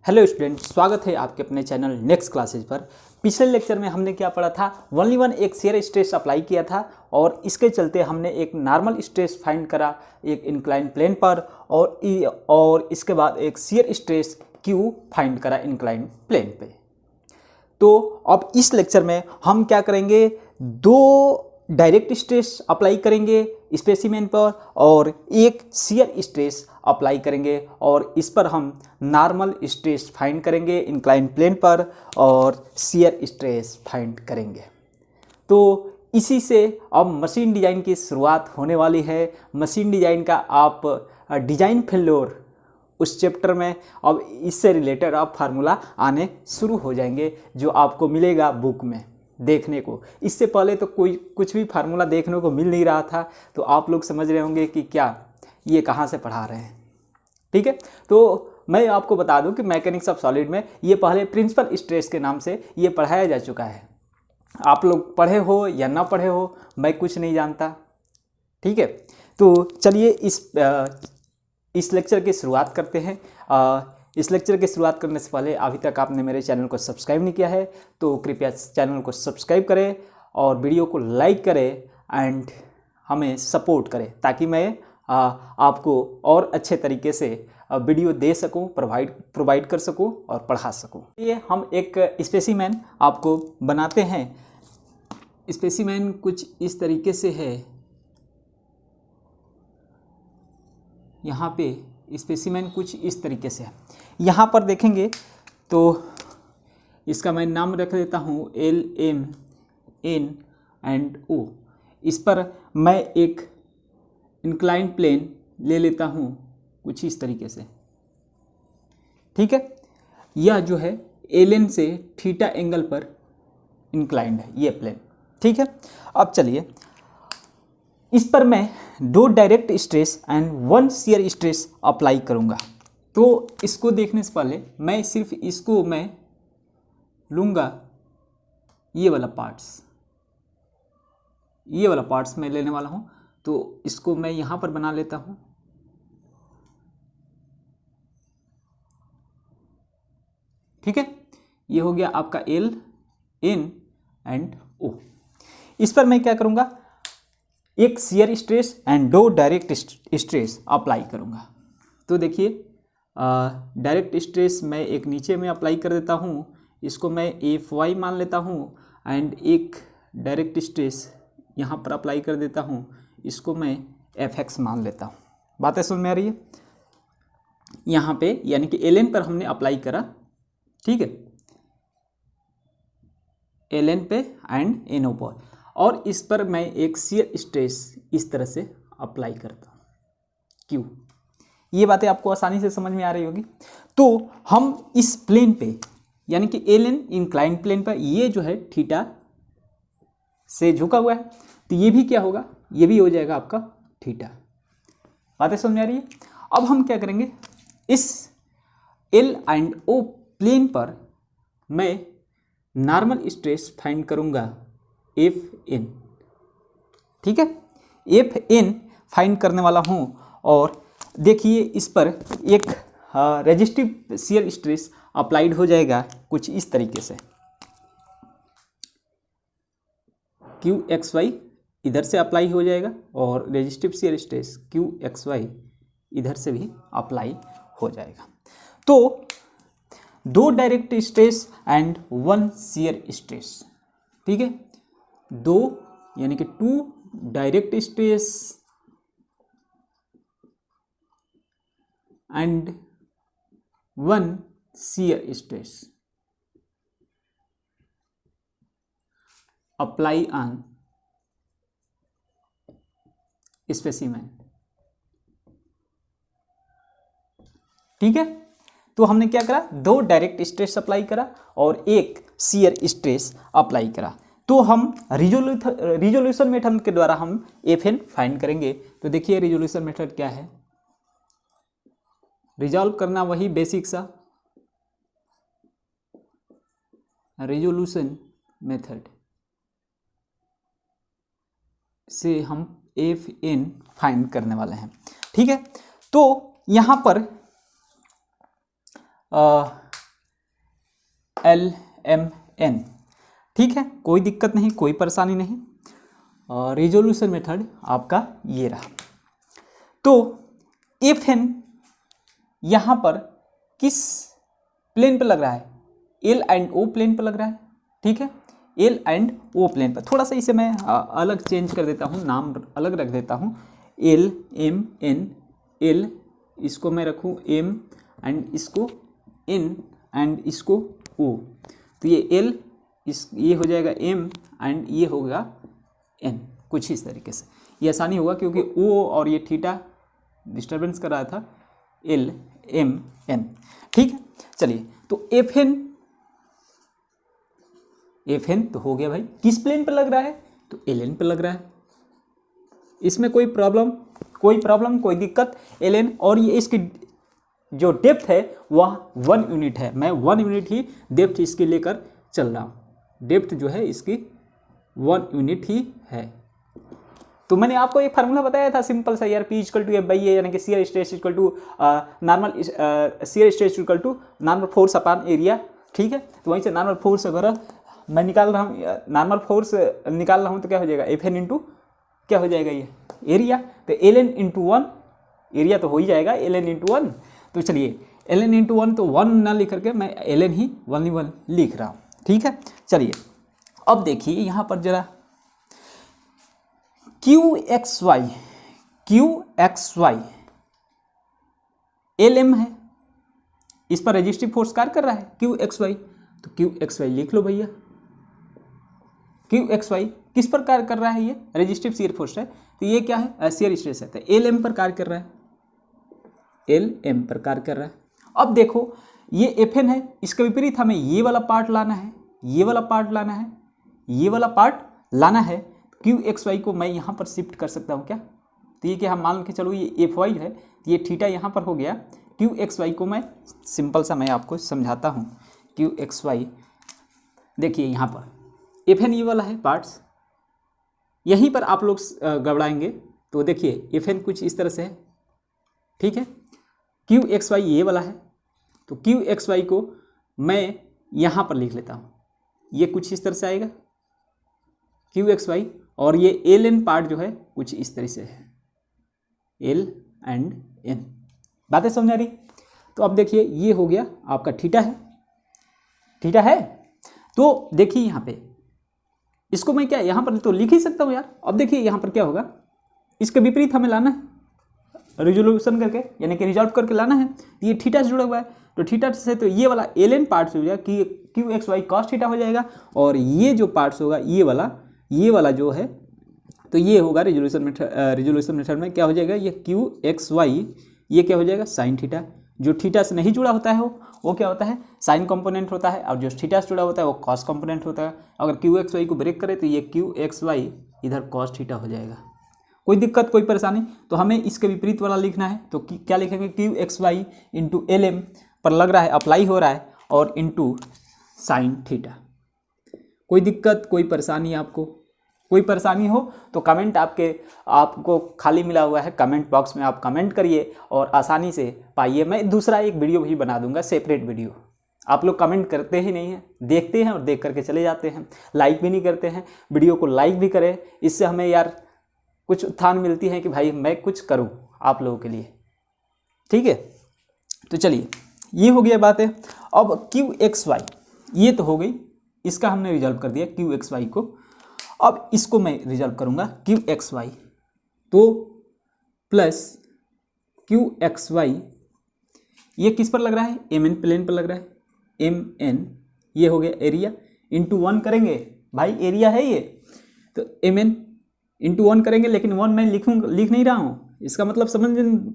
Hello student, स्वागत है आपके अपने चैनल नेक्स्ट क्लासेज पर। पिछले लेक्चर में हमने क्या पढ़ा था, ओनली वन एक शेयर स्ट्रेस अप्लाई किया था और इसके चलते हमने एक नॉर्मल स्ट्रेस फाइंड करा एक इंक्लाइन प्लेन पर और इसके बाद एक शेयर स्ट्रेस क्यू फाइंड करा इंक्लाइन प्लेन पे। तो अब इस लेक्चर में हम क्या करेंगे, दो डायरेक्ट स्ट्रेस अप्लाई करेंगे स्पेसिमेन पर और एक शियर स्ट्रेस अप्लाई करेंगे और इस पर हम नॉर्मल स्ट्रेस फाइंड करेंगे इंक्लाइन प्लेन पर और शियर स्ट्रेस फाइंड करेंगे। तो इसी से अब मशीन डिज़ाइन की शुरुआत होने वाली है। मशीन डिज़ाइन का आप डिज़ाइन फेल्योर उस चैप्टर में अब इससे रिलेटेड अब फार्मूला आने शुरू हो जाएंगे जो आपको मिलेगा बुक में देखने को। इससे पहले तो कोई कुछ भी फार्मूला देखने को मिल नहीं रहा था, तो आप लोग समझ रहे होंगे कि क्या ये कहाँ से पढ़ा रहे हैं। ठीक है, तो मैं आपको बता दूं कि मैकेनिक्स ऑफ सॉलिड में ये पहले प्रिंसिपल स्ट्रेस के नाम से ये पढ़ाया जा चुका है। आप लोग पढ़े हो या ना पढ़े हो, मैं कुछ नहीं जानता। ठीक है, तो चलिए इस लेक्चर की शुरुआत करते हैं। इस लेक्चर की शुरुआत करने से पहले अभी तक आपने मेरे चैनल को सब्सक्राइब नहीं किया है तो कृपया चैनल को सब्सक्राइब करें और वीडियो को लाइक करें एंड हमें सपोर्ट करें ताकि मैं आपको और अच्छे तरीके से वीडियो दे सकूं, प्रोवाइड कर सकूं और पढ़ा सकूं। ये हम एक स्पेसिमेन आपको बनाते हैं। स्पेसिमेन कुछ इस तरीके से है। यहाँ पे स्पेसिमेन कुछ इस तरीके से है। यहाँ पर देखेंगे तो इसका मैं नाम रख देता हूँ LMN एंड O। इस पर मैं एक इंक्लाइन प्लेन ले लेता हूँ कुछ इस तरीके से। ठीक है, यह जो है LN से थीटा एंगल पर इंक्लाइंड है ये प्लेन। ठीक है, अब चलिए इस पर मैं दो direct stress and one shear stress apply करूँगा। तो इसको देखने से पहले मैं सिर्फ इसको मैं लूँगा, ये वाला पार्ट्स मैं लेने वाला हूँ। तो इसको मैं यहाँ पर बना लेता हूँ। ठीक है, ये हो गया आपका LN एंड O। इस पर मैं क्या करूँगा, एक शियर स्ट्रेस एंड दो डायरेक्ट स्ट्रेस अप्लाई करूँगा। तो देखिए डायरेक्ट स्ट्रेस मैं एक नीचे में अप्लाई कर देता हूँ, इसको मैं FY मान लेता हूँ एंड एक डायरेक्ट स्ट्रेस यहाँ पर अप्लाई कर देता हूँ, इसको मैं FX मान लेता हूँ। बातें समझ में आ रही है? यहाँ पे यानी कि LN पर हमने अप्लाई करा। ठीक है, LN पे एंड NO पर, और इस पर मैं एक शियर स्ट्रेस इस तरह से अप्लाई करता हूँ Q। ये बातें आपको आसानी से समझ में आ रही होगी। तो हम इस प्लेन पे यानी कि LN इंक्लाइन प्लेन पर, ये जो है थीटा से झुका हुआ है, तो ये भी क्या होगा, ये भी हो जाएगा आपका थीटा। बातें समझ में आ रही है? अब हम क्या करेंगे, इस L एंड O प्लेन पर मैं नॉर्मल स्ट्रेस फाइंड करूंगा FN। ठीक है, FN फाइंड करने वाला हूं और देखिए इस पर एक रेजिस्टिव शियर स्ट्रेस अप्लाइड हो जाएगा कुछ इस तरीके से। QXY इधर से अप्लाई हो जाएगा और रेजिस्टिव शियर स्ट्रेस QXY इधर से भी अप्लाई हो जाएगा। तो दो direct stress and one shear stress. ठीक है, दो यानी कि two direct stress and one shear stress apply on specimen. ठीक है, तो हमने क्या करा, दो डायरेक्ट स्ट्रेस अप्लाई करा और एक शियर स्ट्रेस अप्लाई करा। तो हम रिजोल्यूशन मेथड के द्वारा हम FN फाइंड करेंगे। तो देखिए रिजोल्यूशन मेथड क्या है, रिजॉल्व करना वही बेसिक सा रिजोल्यूशन मेथड से हम FN फाइंड करने वाले हैं। ठीक है, तो यहाँ पर LMN। ठीक है, कोई दिक्कत नहीं, कोई परेशानी नहीं। और रिजोल्यूशन मेथड आपका ये रहा। तो FN यहाँ पर किस प्लेन पर लग रहा है? L एंड O प्लेन पर लग रहा है। ठीक है, L एंड O प्लेन पर। थोड़ा सा इसे मैं अलग चेंज कर देता हूँ, नाम अलग रख देता हूँ। LMN, L इसको मैं रखूँ M एंड इसको N एंड इसको O। तो ये L ये हो जाएगा M एंड ये होगा N, कुछ इस तरीके से। ये आसानी होगा क्योंकि O और ये थीटा डिस्टर्बेंस कर रहा था, LMN। ठीक है, चलिए तो FN तो हो गया भाई। किस प्लेन पर लग रहा है? तो LN पर लग रहा है। इसमें कोई प्रॉब्लम, कोई दिक्कत? LN, और ये इसकी जो डेप्थ है वह 1 यूनिट है। मैं 1 यूनिट ही डेप्थ इसकी लेकर चल रहा हूँ। डेप्थ जो है इसकी 1 यूनिट ही है। तो मैंने आपको एक फार्मूला बताया था सिंपल सा यार, P इक्वल टू F/A, यानी कि shear stress equal to normal force upon area. ठीक है, तो वहीं से नॉर्मल फोर्स अगर मैं निकाल रहा हूँ, नॉर्मल फोर्स निकाल रहा हूँ तो क्या हो जाएगा? FN इंटू क्या हो जाएगा? ये एरिया। तो LN इंटू 1, एरिया तो हो ही जाएगा LN इंटू 1। तो चलिए LN इंटू 1, तो 1 ना लिख करके मैं LN ही 1 लिख रहा हूँ। ठीक है, चलिए अब देखिए यहाँ पर जरा QXY LM है, इस पर रेजिस्टिव फोर्स कार्य कर रहा है QXY। तो QXY लिख लो भैया। QXY किस पर कार्य कर रहा है? ये रेजिस्टिव शियर फोर्स है। तो ये क्या है? शियर स्ट्रेस है। तो LM पर कार्य कर रहा है, LM पर कार्य कर रहा है। अब देखो ये FN है, इसके विपरीत हमें ये वाला पार्ट लाना है, ये वाला पार्ट लाना है, ये वाला पार्ट लाना है। QXY को मैं यहाँ पर शिफ्ट कर सकता हूँ क्या? तो ये क्या, हम मान के चलो ये FY है, ये थीटा यहाँ पर हो गया। QXY को मैं सिंपल सा मैं आपको समझाता हूँ। QXY देखिए यहाँ पर FN ये वाला है पार्ट्स, यहीं पर आप लोग गड़बड़ाएंगे। तो देखिए FN कुछ इस तरह से है। ठीक है, QXY ये वाला है, तो QXY को मैं यहाँ पर लिख लेता हूँ, ये कुछ इस तरह से आएगा QXY, और ये LN पार्ट जो है कुछ इस तरह से है, L एंड N। बातें समझ आ रही? तो अब देखिए ये हो गया आपका थीटा है, थीटा है। तो देखिए यहाँ पे इसको मैं क्या यहाँ पर तो लिख ही सकता हूँ यार। अब देखिए यहाँ पर क्या होगा, इसके विपरीत हमें लाना है रिजोल्यूशन करके, यानी कि रिजॉल्व करके लाना है। ये थीटा से जुड़ा हुआ है, तो थीटा से तो ये वाला LN पार्ट से हो जाएगा कि QXY cos थीटा हो जाएगा, और ये जो पार्ट्स होगा ये वाला जो है, तो ये होगा रिजोल्यूशन मेथड में क्या हो जाएगा, ये QXY ये क्या हो जाएगा? Sine theta. जो थीटा से नहीं जुड़ा होता है वो क्या होता है? साइन कंपोनेंट होता है, और जो थीटा से जुड़ा होता है वो कॉस कंपोनेंट होता है। अगर QXY को ब्रेक करें तो ये QXY इधर कॉस थीटा हो जाएगा। कोई दिक्कत, कोई परेशानी? तो हमें इसके विपरीत वाला लिखना है, तो क्या लिखेंगे? QXY इंटू LM पर लग रहा है, अप्लाई हो रहा है, और इंटू साइन थीटा। कोई दिक्कत, कोई परेशानी? आपको कोई परेशानी हो तो कमेंट आपको खाली मिला हुआ है, कमेंट बॉक्स में आप कमेंट करिए और आसानी से पाइए। मैं दूसरा एक वीडियो भी बना दूंगा, सेपरेट वीडियो। आप लोग कमेंट करते ही नहीं हैं, देखते हैं और देख करके चले जाते हैं, लाइक भी नहीं करते हैं। वीडियो को लाइक भी करें, इससे हमें यार कुछ उत्थान मिलती है कि भाई मैं कुछ करूँ आप लोगों के लिए। ठीक है, तो चलिए ये हो गया बात है। अब QXY ये तो हो गई, इसका हमने रिजॉल्व कर दिया QXY को। अब इसको मैं रिजॉल्व करूंगा QXY, तो प्लस QXY ये किस पर लग रहा है? MN प्लेन पर लग रहा है। MN ये हो गया एरिया, इंटू 1 करेंगे भाई, एरिया है ये, तो MN इंटू 1 करेंगे। लेकिन 1 मैं लिख नहीं रहा हूँ, इसका मतलब समझ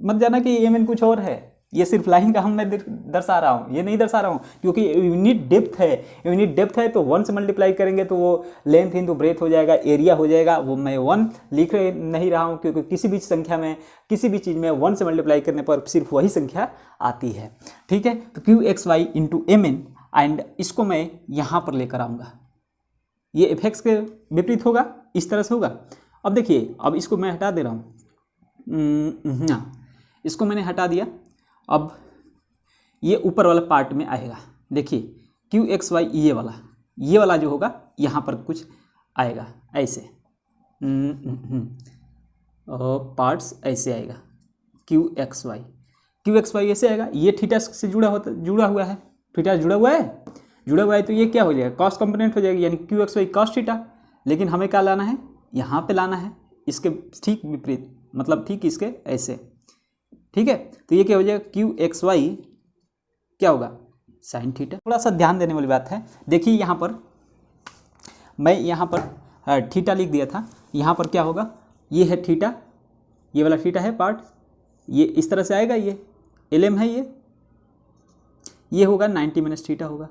मत जाना कि MN कुछ और है। ये सिर्फ लाइन का हम मैं दर्शा रहा हूँ, ये नहीं दर्शा रहा हूँ, क्योंकि यूनिट डेप्थ है। यूनिट डेप्थ है तो 1 से मल्टीप्लाई करेंगे तो वो लेंथ इंटू ब्रेथ हो जाएगा, एरिया हो जाएगा। वो मैं 1 लिख नहीं रहा हूँ, क्योंकि किसी भी संख्या में, किसी भी चीज़ में 1 से मल्टीप्लाई करने पर सिर्फ वही संख्या आती है। ठीक है, तो QXY इंटू MN, एंड इसको मैं यहाँ पर लेकर आऊँगा। ये FX के विपरीत होगा, इस तरह से होगा। अब देखिए, अब इसको मैं हटा दे रहा हूँ, इसको मैंने हटा दिया। अब ये ऊपर वाला पार्ट में आएगा। देखिए क्यू एक्स वाई ये वाला जो होगा यहाँ पर कुछ आएगा ऐसे, पार्ट्स ऐसे आएगा, क्यू एक्स वाई ऐसे आएगा। ये थीटा से जुड़ा हुआ है, थीटा जुड़ा हुआ है तो ये क्या हो जाएगा, कॉस कंपोनेंट हो जाएगी, यानी Q X Y cos theta. लेकिन हमें क्या लाना है, यहाँ पे लाना है इसके ठीक विपरीत, मतलब ठीक इसके ऐसे, ठीक है। तो ये क्या हो जाएगा, क्यू एक्स वाई क्या होगा, साइन थीटा। थोड़ा सा ध्यान देने वाली बात है, देखिए यहाँ पर मैं यहाँ पर थीटा लिख दिया था, यहाँ पर क्या होगा, ये है थीटा, ये वाला थीटा है पार्ट, ये इस तरह से आएगा, ये एलएम है, ये होगा 90 माइनस थीटा होगा।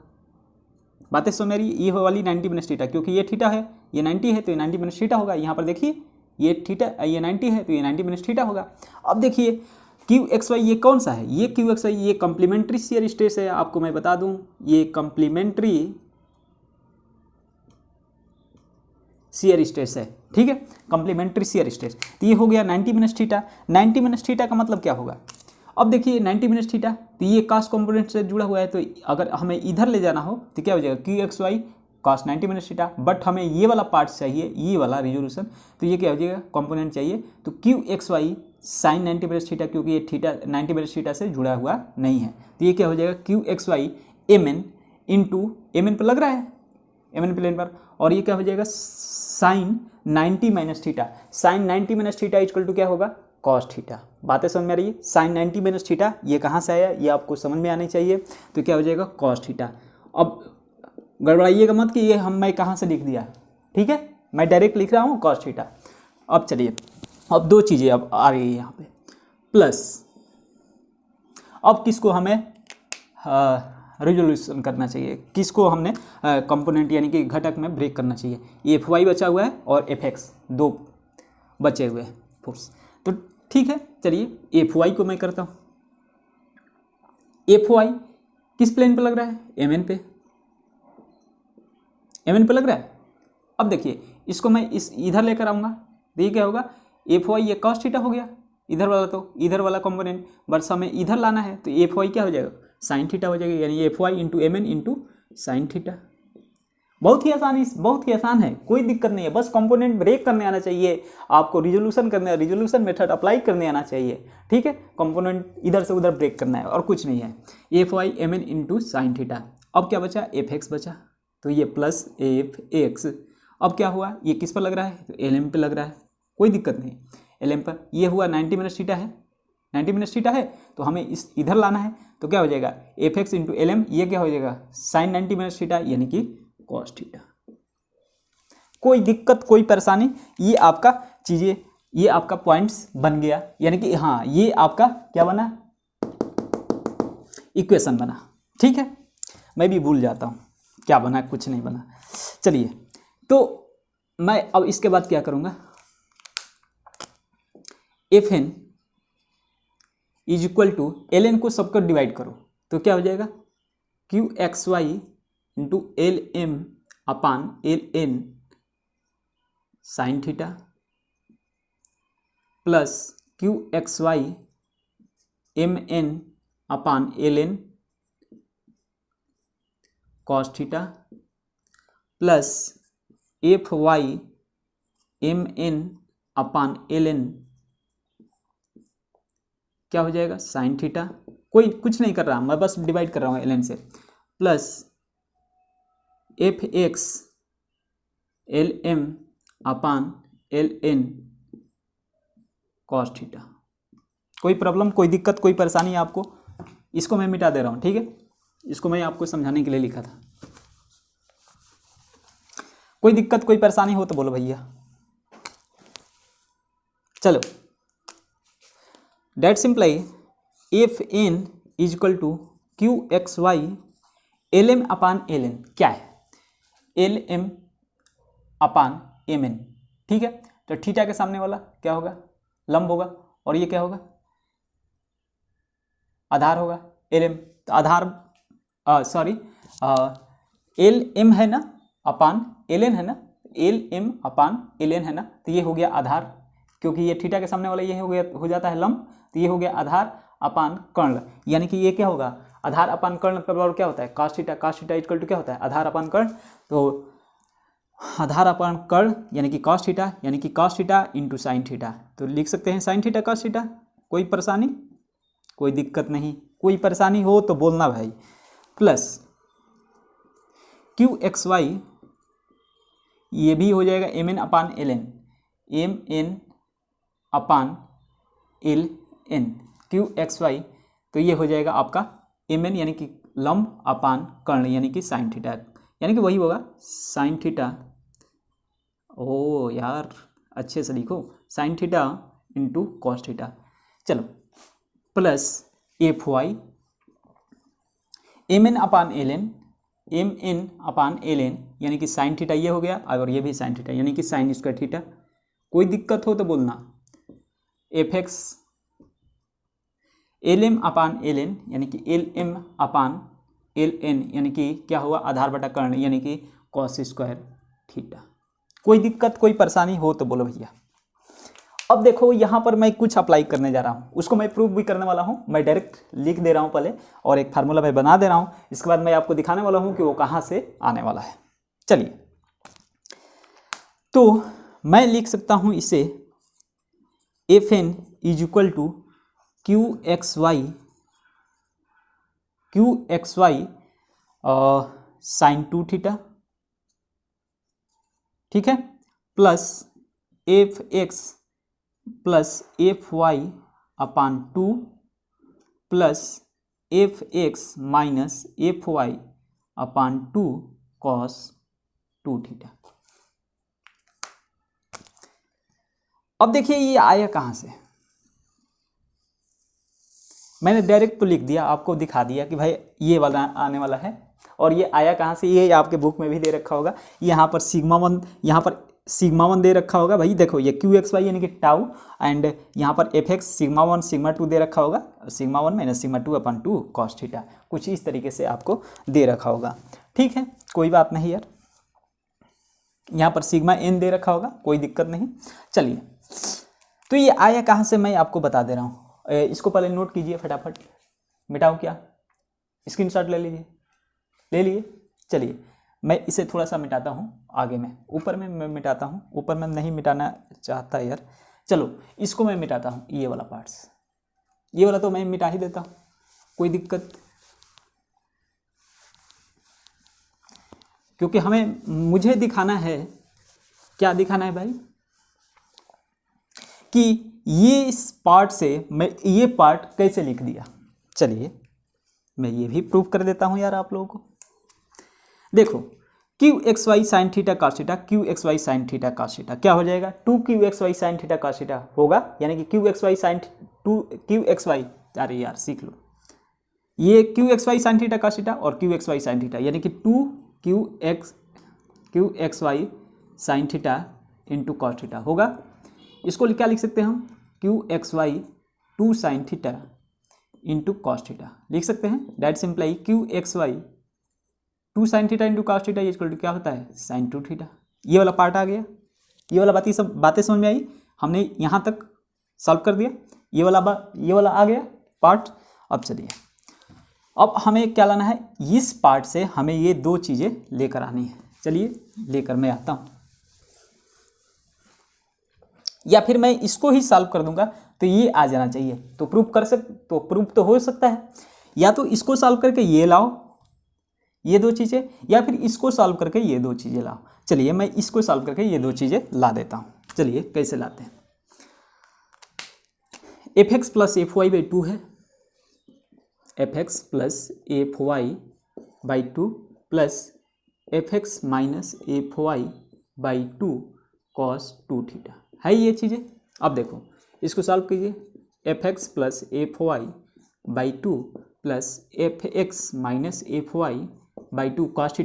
बातें सो मेरी, ये वाली 90 माइनस थीटा, क्योंकि ये थीटा है, ये 90 है तो ये 90 माइनस थीटा होगा। यहाँ पर देखिए ये थीटा, ये 90 है तो ये 90 माइनस थीटा होगा। अब देखिए क्यू एक्स वाई ये कौन सा है, ये क्यू एक्स वाई ये कम्प्लीमेंट्री शियर स्ट्रेस है। आपको मैं बता दूं, ये कम्प्लीमेंट्री शियर स्ट्रेस है, ठीक है, कम्प्लीमेंट्री शियर स्ट्रेस। तो ये हो गया 90 माइनस थीटा। 90 माइनस थीटा का मतलब क्या होगा, अब देखिए 90 माइनस थीटा, तो ये कॉस कंपोनेंट से जुड़ा हुआ है, तो अगर हमें इधर ले जाना हो तो क्या हो जाएगा, Q X Y cos 90 minus theta. But हमें ये वाला पार्ट चाहिए, ये वाला रिजोल्यूशन, तो ये क्या हो जाएगा, कंपोनेंट चाहिए, तो Q X Y sine 90 minus theta, क्योंकि ये थीटा 90 माइनस थीटा से जुड़ा हुआ नहीं है। तो ये क्या हो जाएगा, Q X Y M N into, M N पर लग रहा है, एम एन प्लेन पर, और ये क्या हो जाएगा, sine 90 minus theta. Sine 90 minus theta equal to क्या होगा, कॉस थीटा। बातें समझ में आ रही है, साइन 90 माइनस थीटा ये कहाँ से आया, ये आपको समझ में आनी चाहिए। तो क्या हो जाएगा, कॉस थीटा। अब गड़बड़ाइएगा मत कि ये मैं कहाँ से लिख दिया, ठीक है, मैं डायरेक्ट लिख रहा हूँ कॉस थीटा। अब चलिए, अब दो चीज़ें अब आ रही है यहाँ पे, प्लस अब किसको हमें रिजोल्यूशन करना चाहिए, किसको हमने कंपोनेंट यानी कि घटक में ब्रेक करना चाहिए। ये एफ वाई बचा हुआ है और एफ एक्स दो बचे हुए हैं फोर्स। तो ठीक है, चलिए एफ वाई को मैं करता हूँ। एफ वाई किस प्लेन पे लग रहा है, एम एन पे, एम एन पे लग रहा है। अब देखिए इसको मैं इस इधर लेकर आऊँगा, तो ये क्या होगा, एफ वाई ये कॉस थीटा हो गया, इधर वाला तो इधर वाला कंपोनेंट, बस हमें इधर लाना है, तो एफ वाई क्या हो जाएगा, साइन थीटा हो जाएगा, यानी F Y into M N into sine theta. बहुत ही आसान है, कोई दिक्कत नहीं है, बस कंपोनेंट ब्रेक करने आना चाहिए आपको, रिजोल्यूशन मेथड अप्लाई करने आना चाहिए, ठीक है। कंपोनेंट इधर से उधर ब्रेक करना है और कुछ नहीं है। F Y M N into sine theta. अब क्या बचा, एफ एक्स बचा, तो ये प्लस एफ एक्स। अब क्या हुआ, ये किस पर लग रहा है, तो एल एम पे लग रहा है, कोई दिक्कत नहीं, एल एम पर। ये हुआ 90 माइनस थीटा है, 90 माइनस थीटा है, तो हमें इस इधर लाना है, तो क्या हो जाएगा, F X into L M, ये क्या हो जाएगा, साइन 90 माइनस थीटा, यानी कि कॉस थीटा। कोई दिक्कत कोई परेशानी, ये आपका चीज़ें, ये आपका पॉइंट्स बन गया, यानी कि हाँ ये आपका क्या बना, इक्वेशन बना, ठीक है। मैं भी भूल जाता हूँ क्या बना, कुछ नहीं बना। चलिए, तो मैं अब इसके बाद क्या करूँगा, F N is equal to L N को सबको डिवाइड करो, तो क्या हो जाएगा, Q X Y into L M upon L N sine theta plus Q X Y M N upon L N cos theta plus F Y M N upon L N क्या हो जाएगा, sine theta. कोई कुछ नहीं कर रहा, मैं बस डिवाइड कर रहा हूँ एल एन से, plus F X L M upon L N cos theta. कोई प्रॉब्लम, कोई दिक्कत, कोई परेशानी आपको, इसको मैं मिटा दे रहा हूँ, ठीक है, इसको मैं आपको समझाने के लिए लिखा था। कोई दिक्कत कोई परेशानी हो तो बोलो भैया। चलो, that simply F N is equal to Q X Y L M upon L N. क्या है, L M upon M N, ठीक है। तो थीटा के सामने वाला क्या होगा, लंब होगा, और ये क्या होगा, आधार होगा, एल एम। तो आधार एल एम है ना अपान एल एन है ना, L M upon L N है ना, तो ये हो गया आधार, क्योंकि ये थीटा के सामने वाला ये हो गया, हो जाता है लंब, तो ये हो गया आधार अपान कर्ण, यानी कि ये क्या होगा, आधार अपान कर्ण का बराबर क्या होता है cos थीटा इक्वल टू क्या होता है आधार अपान कर्ण, तो आधार अपान कर्ण यानी कि cos theta into sine theta, तो लिख सकते हैं साइन थीटा cos थीटा। कोई परेशानी, कोई दिक्कत नहीं, कोई परेशानी हो तो बोलना भाई। प्लस क्यू एक्स वाई, ये भी हो जाएगा M N upon L N Q X Y, तो ये हो जाएगा आपका एम एन यानी कि लंब अपान कर्ण यानी कि साइन थीटा, यानी कि वही होगा साइन थीटा, ओ यार अच्छे से लिखो, sine theta into cos theta. चलो plus F Y M N upon L N यानी कि साइन थीटा ये हो गया, और ये भी साइन थीटा यानी कि साइन स्क्वायर थीटा। कोई दिक्कत हो तो बोलना। F X L M upon L N यानी कि L M upon L N यानी कि क्या हुआ आधार बटा कर्ण यानी कि कॉस स्क्वायर थीटा। कोई दिक्कत कोई परेशानी हो तो बोलो भैया। अब देखो यहाँ पर मैं कुछ अप्लाई करने जा रहा हूँ, उसको मैं प्रूव भी करने वाला हूँ। मैं डायरेक्ट लिख दे रहा हूँ पहले और एक फार्मूला मैं बना दे रहा हूँ, इसके बाद मैं आपको दिखाने वाला हूँ कि वो कहाँ से आने वाला है। चलिए, तो मैं लिख सकता हूँ इसे F N is equal to Q X Y sine 2 theta, ठीक है, plus F X plus F Y upon 2 plus F X minus F Y upon 2 cos 2 theta. अब देखिए ये आया कहाँ से, मैंने डायरेक्ट तो लिख दिया, आपको दिखा दिया कि भाई ये वाला आने वाला है। और ये आया कहाँ से, ये आपके बुक में भी दे रखा होगा। यहाँ पर सिग्मा वन दे रखा होगा भाई, देखो ये क्यू एक्स वाई यानी कि टाउ, एंड यहाँ पर एफ एक्स सिग्मा 1 सिग्मा 2 दे रखा होगा, सिग्मा 1 माइनस सिग्मा 2 अपान 2 कॉस थीटा, कुछ इस तरीके से आपको दे रखा होगा। ठीक है, कोई बात नहीं यार, यहाँ पर सिग्मा एन दे रखा होगा, कोई दिक्कत नहीं। चलिए, तो ये आया कहाँ से मैं आपको बता दे रहा हूँ। इसको पहले नोट कीजिए फटाफट, मिटाओ क्या, स्क्रीनशॉट ले लीजिए, ले लिए। चलिए मैं इसे थोड़ा सा मिटाता हूँ आगे में, ऊपर में मैं मिटाता हूँ, ऊपर में नहीं मिटाना चाहता यार। चलो इसको मैं मिटाता हूँ, ये वाला पार्ट्स, ये वाला तो मैं मिटा ही देता हूँ, कोई दिक्कत, क्योंकि मुझे दिखाना है, क्या दिखाना है भाई, कि ये इस पार्ट से मैं ये पार्ट कैसे लिख दिया। चलिए मैं ये भी प्रूव कर देता हूँ यार आप लोगों को। देखो Q X Y sine theta cos theta, Q X Y sine theta cos theta क्या हो जाएगा, 2 Q X Y sine theta cos theta होगा, यानी कि Q X Y sine 2 Q X Y, अरे यार सीख लो, ये Q X Y sine theta cos theta और Q X Y sine theta, यानी कि 2 Q X Y sine theta into cos theta होगा। इसको क्या लिख सकते हैं हम, Q X Y 2 sine theta into cos theta लिख सकते हैं। That simply Q X Y 2 sine theta into cos theta equal to क्या होता है, साइन 2 थीटा। ये वाला पार्ट आ गया, ये वाला बातें समझ में आई, हमने यहाँ तक सॉल्व कर दिया, ये वाला आ गया पार्ट। अब चलिए, अब हमें क्या लाना है, इस पार्ट से हमें ये 2 चीज़ें लेकर आनी है। चलिए लेकर मैं आता हूँ, या फिर मैं इसको ही सॉल्व कर दूंगा तो ये आ जाना चाहिए, तो प्रूफ तो हो सकता है, या तो इसको सॉल्व करके ये लाओ ये 2 चीज़ें, या फिर इसको सॉल्व करके ये 2 चीज़ें लाओ। चलिए मैं इसको सॉल्व करके ये 2 चीज़ें ला देता हूँ। चलिए कैसे लाते हैं, F X plus F Y by 2 है, F X plus F Y by 2 plus F X minus F Y by 2 cos 2 theta है ये चीज़ें। अब देखो इसको सॉल्व कीजिए, F X plus F Y by 2 plus F X minus F Y by 2 cos 2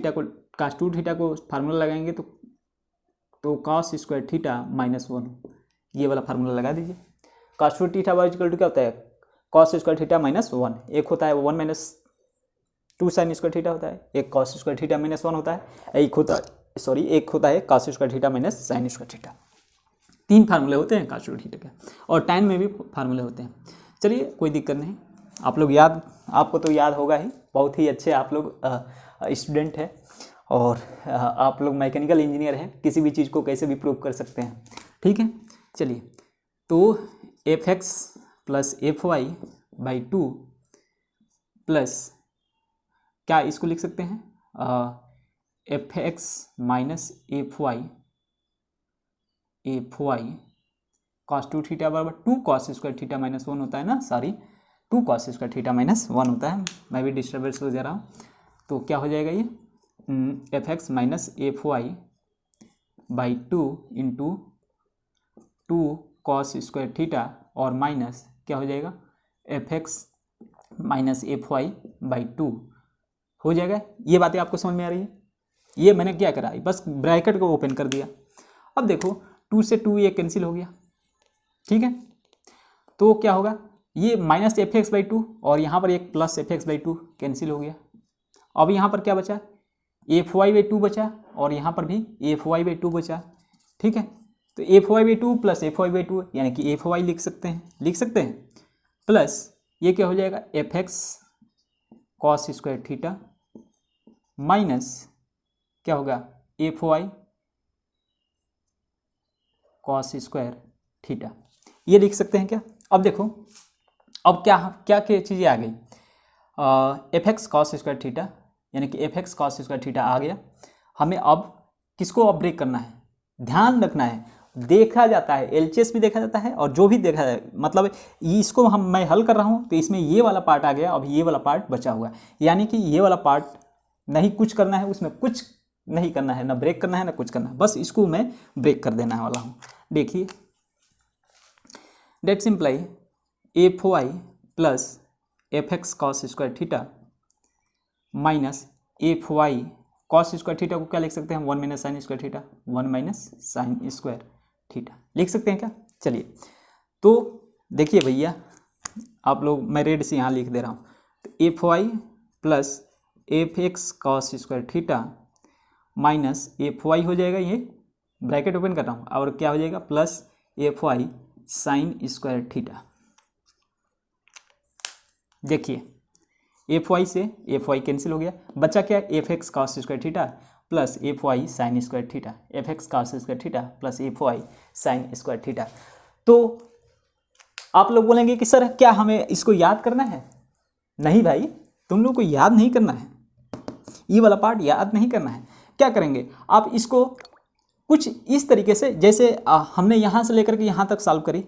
theta को formula लगाएंगे तो कॉस स्क्वायर थीटा माइनस 1, ये वाला फार्मूला लगा दीजिए। Cos 2 theta by equal to क्या होता है, कॉस स्क्वायर थीटा माइनस 1, एक होता है 1 माइनस 2 साइन स्क्वायर थीटा होता है, एक कॉस स्क्वायर थीटा माइनस 1 होता है, एक होता है cos square theta minus sine square theta. 3 फार्मूले होते हैं कॉस 2 थीटा के, और टाइम में भी फार्मूले होते हैं। चलिए कोई दिक्कत नहीं, आप लोग याद, आपको तो याद होगा ही, बहुत ही अच्छे आप लोग स्टूडेंट हैं और आप लोग मैकेनिकल इंजीनियर हैं, किसी भी चीज़ को कैसे भी प्रूव कर सकते हैं। ठीक है, चलिए, तो F X plus F Y by 2 plus क्या इसको लिख सकते हैं F X minus F Y cos 2 theta बराबर 2 कॉस स्क्वायर थीटा माइनस 1 होता है ना, sorry 2 cos square theta minus 1 होता है, मैं भी डिस्टर्बेंस हो जा रहा हूँ। तो क्या हो जाएगा ये F X minus F Y by 2 into 2 cos square theta और माइनस क्या हो जाएगा F X minus F Y by 2 हो जाएगा। ये बातें आपको समझ में आ रही है? ये मैंने क्या करा, बस ब्रैकेट को ओपन कर दिया। अब देखो 2 से 2 ये कैंसिल हो गया, ठीक है, तो क्या होगा ये माइनस एफ एक्स बाई 2 और यहाँ पर एक plus F x by 2 cancel हो गया। अब यहाँ पर क्या बचा, एफ वाई बाई 2 बचा और यहाँ पर भी एफ वाई बाई 2 बचा। ठीक है, तो F Y by 2 plus F Y by 2 यानी कि एफ वाई लिख सकते हैं प्लस ये क्या हो जाएगा F X cos square theta minus क्या होगा F Y cos square theta, ये लिख सकते हैं क्या। अब देखो अब क्या क्या क्या चीज़ें आ गई, F X cos square theta यानी कि F X cos square theta आ गया। हमें अब किसको अब ब्रेक करना है, ध्यान रखना है, देखा जाता है एलसीएस भी देखा जाता है और जो भी देखा जाए, मतलब इसको मैं हल कर रहा हूँ तो इसमें ये वाला पार्ट आ गया, अब ये वाला पार्ट बचा हुआ है, यानी कि ये वाला पार्ट नहीं कुछ करना है, उसमें कुछ नहीं करना है, ना ब्रेक करना है ना कुछ करना है, बस इसको मैं ब्रेक कर देने वाला हूँ। देखिए that simply F Y plus F X cos square theta minus F Y cos square theta को क्या लिख सकते हैं 1 minus sine square theta, 1 minus sine square theta लिख सकते हैं क्या। चलिए तो देखिए भैया आप लोग, मैं रेड से यहाँ लिख दे रहा हूँ, तो F Y plus F X cos square theta minus F Y हो जाएगा, ये ब्रैकेट ओपन कर रहा हूँ, और क्या हो जाएगा plus F Y sine square theta. देखिए एफ वाई से एफ वाई कैंसिल हो गया, बचा क्या F X cos square theta plus F Y sine square theta, F X cos square theta plus F Y sine square theta. तो आप लोग बोलेंगे कि सर क्या हमें इसको याद करना है, नहीं भाई तुम लोग को याद नहीं करना है, ये वाला पार्ट याद नहीं करना है। क्या करेंगे आप इसको कुछ इस तरीके से, जैसे हमने यहाँ से लेकर के यहाँ तक सॉल्व करी,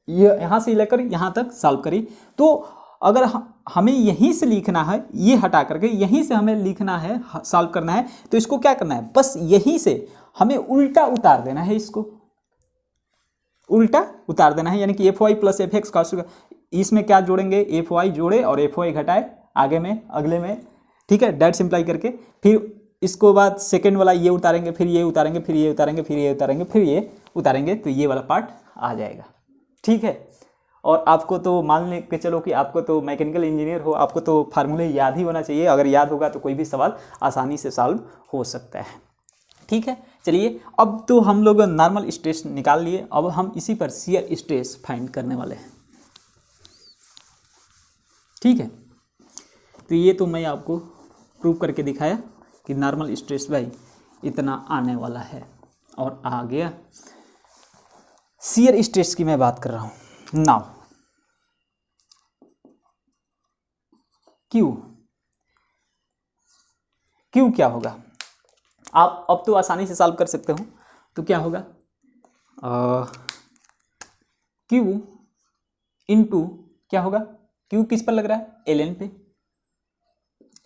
ये यहाँ से लेकर यहाँ तक सॉल्व करी, तो अगर हमें यहीं से लिखना है, ये हटा करके यहीं से हमें लिखना है, सॉल्व करना है, तो इसको क्या करना है, बस यहीं से हमें उल्टा उतार देना है, इसको उल्टा उतार देना है, यानी कि F Y plus F X cos, इसमें क्या जोड़ेंगे एफ वाई जोड़े और एफ वाई घटाए आगे में अगले में, ठीक है, डेट सिंप्लाई करके, फिर इसको बाद सेकेंड वाला ये उतारेंगे, फिर ये उतारेंगे, फिर ये उतारेंगे, फिर ये उतारेंगे, फिर ये उतारेंगे, तो ये वाला पार्ट आ जाएगा। ठीक है, और आपको तो मान ले के चलो कि आपको तो मैकेनिकल इंजीनियर हो, आपको तो फार्मूले याद ही होना चाहिए, अगर याद होगा तो कोई भी सवाल आसानी से सॉल्व हो सकता है। ठीक है, चलिए अब तो हम लोग नॉर्मल स्ट्रेस निकाल लिए, अब हम इसी पर शियर स्ट्रेस फाइंड करने वाले हैं। ठीक है, तो ये तो मैं आपको प्रूव करके दिखाया कि नॉर्मल स्ट्रेस भाई इतना आने वाला है, और आ गया शियर स्ट्रेस की मैं बात कर रहा हूं नाउ। क्यू क्या होगा, आप अब तो आसानी से सॉल्व कर सकते हो, तो क्या होगा क्यू इनटू क्या होगा, क्यू किस पर लग रहा है एल पे,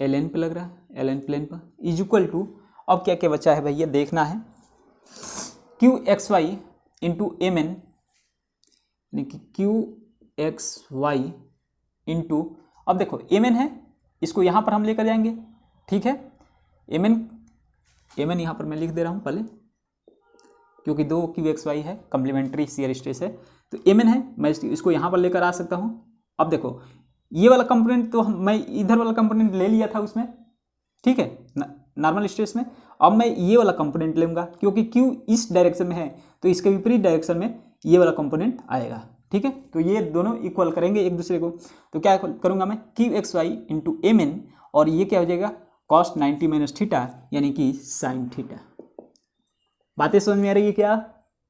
एल पे लग रहा है, एल प्लेन पर, इज इक्वल टू, अब क्या क्या बचा है भैया देखना है, Q X Y into M N, यानी कि क्यू एक्स वाई इंटू, अब देखो एम एन है, इसको यहाँ पर हम लेकर जाएंगे, ठीक है, एम एन यहाँ पर मैं लिख दे रहा हूँ पहले, क्योंकि 2 क्यू एक्स वाई है, कम्प्लीमेंट्री शियर स्ट्रेस है, तो एम एन है, मैं इसको यहाँ पर लेकर आ सकता हूँ। अब देखो ये वाला कंपोनेंट तो मैं इधर वाला कंपोनेंट ले लिया था उसमें, ठीक है, नॉर्मल स्ट्रेस में, अब मैं ये वाला कंपोनेंट लूँगा, क्योंकि क्यू इस डायरेक्शन में है तो इसके विपरीत डायरेक्शन में ये वाला कंपोनेंट आएगा, ठीक है। तो ये दोनों इक्वल करेंगे एक दूसरे को, तो क्या करूँगा मैं Q X Y into M N, और ये क्या हो जाएगा कॉस 90 माइनस थीटा यानी कि साइन थीटा। बातें समझ में आ रही है क्या?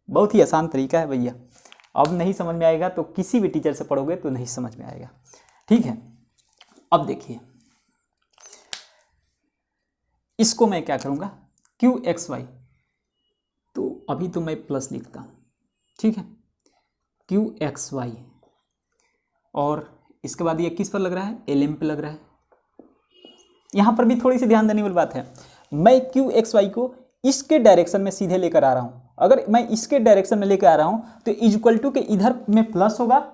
बहुत ही आसान तरीका है भैया। अब नहीं समझ में आएगा तो किसी भी टीचर से पढ़ोगे तो नहीं समझ में आएगा, ठीक है। अब देखिए इसको मैं क्या करूँगा क्यू एक्स वाई, तो अभी तो मैं प्लस लिखता हूँ, ठीक है, क्यू एक्स वाई, और इसके बाद ये किस पर लग रहा है, एल एम पे लग रहा है। यहाँ पर भी थोड़ी सी ध्यान देने वाली बात है, मैं क्यू एक्स वाई को इसके डायरेक्शन में सीधे लेकर आ रहा हूँ। अगर मैं इसके डायरेक्शन में लेकर आ रहा हूँ तो इज इक्वल टू के इधर में प्लस होगा,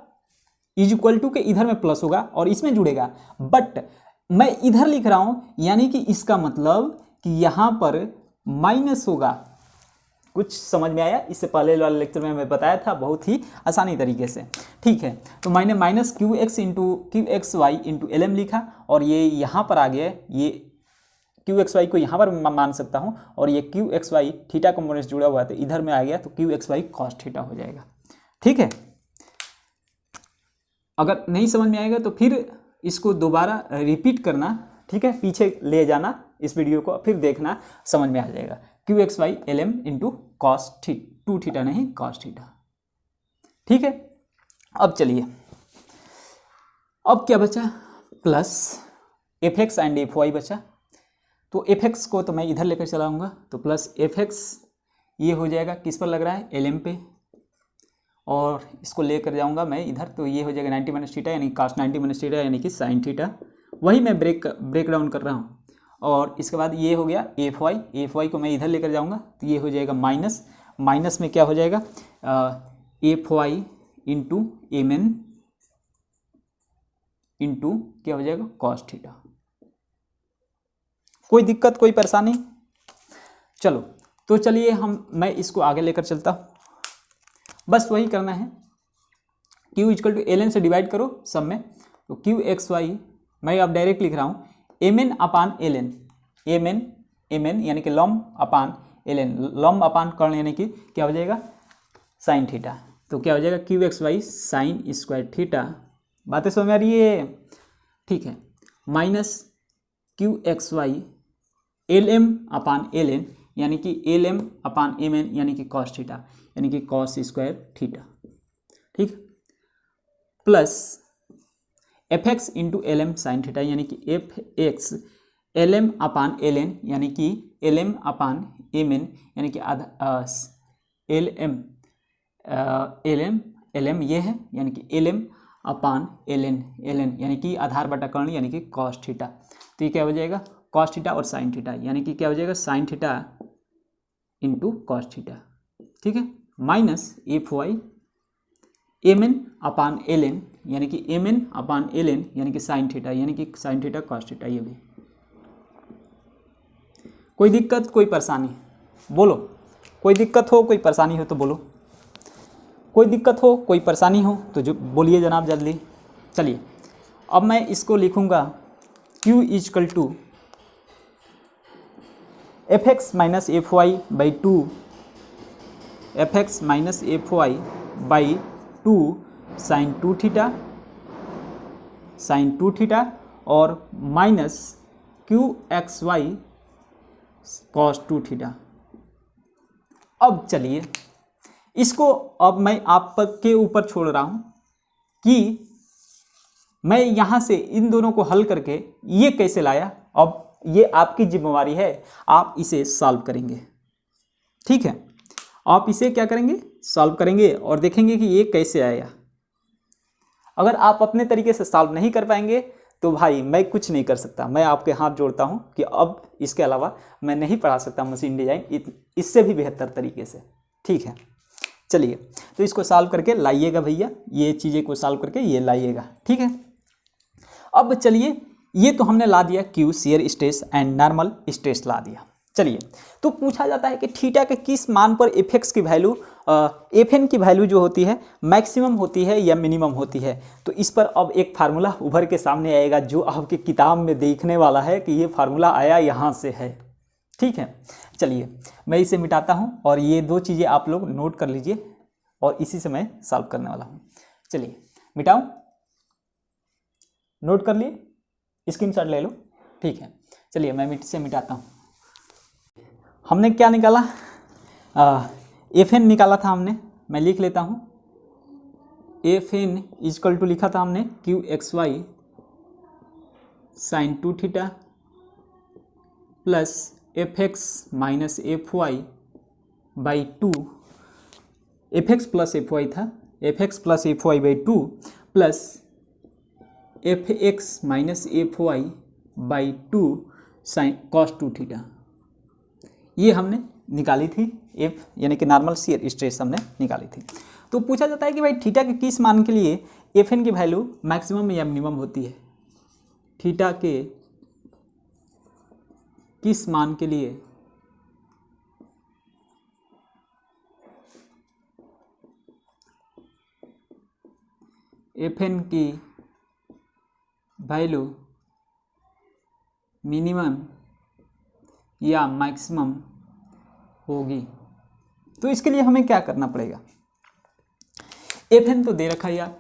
इज इक्वल टू के इधर में प्लस होगा और इसमें जुड़ेगा, बट मैं इधर लिख रहा हूँ यानी कि इसका मतलब कि यहाँ पर माइनस होगा। कुछ समझ में आया? इससे पहले वाले लेक्चर में मैं बताया था बहुत ही आसानी तरीके से, ठीक है। तो मैंने minus Q X Y into L M लिखा, और ये यहाँ पर आ गया, ये क्यू एक्स वाई को यहाँ पर मान सकता हूँ, और ये Q X Y theta component जुड़ा हुआ है तो इधर में आ गया, तो Q X Y cos theta हो जाएगा, ठीक है। अगर नहीं समझ में आएगा तो फिर इसको दोबारा रिपीट करना, ठीक है, पीछे ले जाना इस वीडियो को, फिर देखना, समझ में आ जाएगा। Q X Y L M into cos two theta नहीं कॉस थीटा, ठीक है। अब चलिए, अब क्या बचा, plus F X and F Y बचा। तो एफ एक्स को तो मैं इधर लेकर चलाऊंगा, तो प्लस एफ एक्स ये हो जाएगा किस पर लग रहा है, एल एम पे, और इसको लेकर जाऊंगा मैं इधर, तो ये हो जाएगा 90 माइनस थीटा यानी कॉस 90 माइनस थीटा यानी कि साइन थीटा। वही मैं ब्रेक डाउन कर रहा हूँ। और इसके बाद ये हो गया एफ वाई को मैं इधर लेकर जाऊंगा, तो ये हो जाएगा माइनस में क्या हो जाएगा, F Y into M N into क्या हो जाएगा कॉस थीटा। कोई दिक्कत, कोई परेशानी? चलो, तो चलिए मैं इसको आगे लेकर चलता हूँ। बस वही करना है, Q equal to L N से डिवाइड करो सब में, तो क्यू एक्स वाई मैं अब डायरेक्ट लिख रहा हूँ M N upon L N, M N यानी कि लॉम्ब अपान एल एन, लॉम्ब अपान कर्ण यानी कि क्या हो जाएगा साइन थीटा। तो क्या हो जाएगा Q X Y sine square theta. बातें समझ में आ रही है? ठीक है, minus Q X Y L M upon L N यानी कि L M upon M N यानी कि कॉस थीटा यानी कि कॉस स्क्वायर थीटा, ठीक, plus F X into L M sine theta यानी कि F X L M upon L N यानी कि L M upon M N यानी कि एल एम ये है यानी कि L M upon L N यानी कि आधार बटा कर्ण यानी कि कॉस थीटा। तो ये क्या हो जाएगा कॉस थीटा और साइन थीटा यानी कि क्या हो जाएगा sine theta into cos theta, ठीक है, minus F Y M N upon L N यानी कि M N upon L N यानी कि साइन थीटा यानी कि साइन थीटा कॉस थीटा। ये भी कोई दिक्कत, कोई परेशानी? बोलो, कोई दिक्कत हो, कोई परेशानी हो तो बोलो। कोई दिक्कत हो, कोई परेशानी हो तो जो बोलिए जनाब जल्दी। चलिए, अब मैं इसको लिखूंगा Q equal two F X minus F Y by two, F X minus F Y by two sine two theta और minus Q X Y cos two theta. अब चलिए इसको अब मैं आप के ऊपर छोड़ रहा हूं कि मैं यहां से इन दोनों को हल करके ये कैसे लाया। अब ये आपकी जिम्मेवारी है, आप इसे सॉल्व करेंगे, ठीक है, आप इसे क्या करेंगे सॉल्व करेंगे और देखेंगे कि ये कैसे आया। अगर आप अपने तरीके से सॉल्व नहीं कर पाएंगे तो भाई मैं कुछ नहीं कर सकता। मैं आपके हाथ जोड़ता हूं कि अब इसके अलावा मैं नहीं पढ़ा सकता मशीन डिजाइन इससे भी बेहतर तरीके से, ठीक है। चलिए, तो इसको सॉल्व करके लाइएगा भैया, ये चीज़ें को सॉल्व करके ये लाइएगा, ठीक है। अब चलिए, ये तो हमने ला दिया Q shear stress and normal stress ला दिया। चलिए, तो पूछा जाता है कि थीटा के किस मान पर एफ एक्स की वैल्यू एफ एन की वैल्यू जो होती है मैक्सिमम होती है या मिनिमम होती है। तो इस पर अब एक फार्मूला उभर के सामने आएगा जो आपकी किताब में देखने वाला है कि ये फार्मूला आया यहाँ से है, ठीक है। चलिए, मैं इसे मिटाता हूँ और ये दो चीज़ें आप लोग नोट कर लीजिए और इसी से मैं सॉल्व करने वाला हूँ, चलिए मिटाऊं, नोट कर लिए, स्क्रीनशॉट ले लो, ठीक है। चलिए मैं मिटाता हूँ। हमने क्या निकाला, एफ एन निकाला था हमने, मैं लिख लेता हूँ। एफ एन इजकल टू लिखा था हमने Q X Y sine 2 theta plus F X minus F Y by 2, F X plus F Y था, F X plus F Y by 2 plus F X minus F Y by 2 sine cos 2 theta. ये हमने निकाली थी F, यानी कि normal shear stress हमने निकाली थी। तो पूछा जाता है कि भाई थीटा के किस मान के लिए एफ एन की वैल्यू मैक्सिमम या मिनिमम होती है। थीटा के किस मान के लिए एफ एन की वैल्यू मिनिमम या मैक्सिमम होगी। तो इसके लिए हमें क्या करना पड़ेगा, एफ एन तो दे रखा है यार,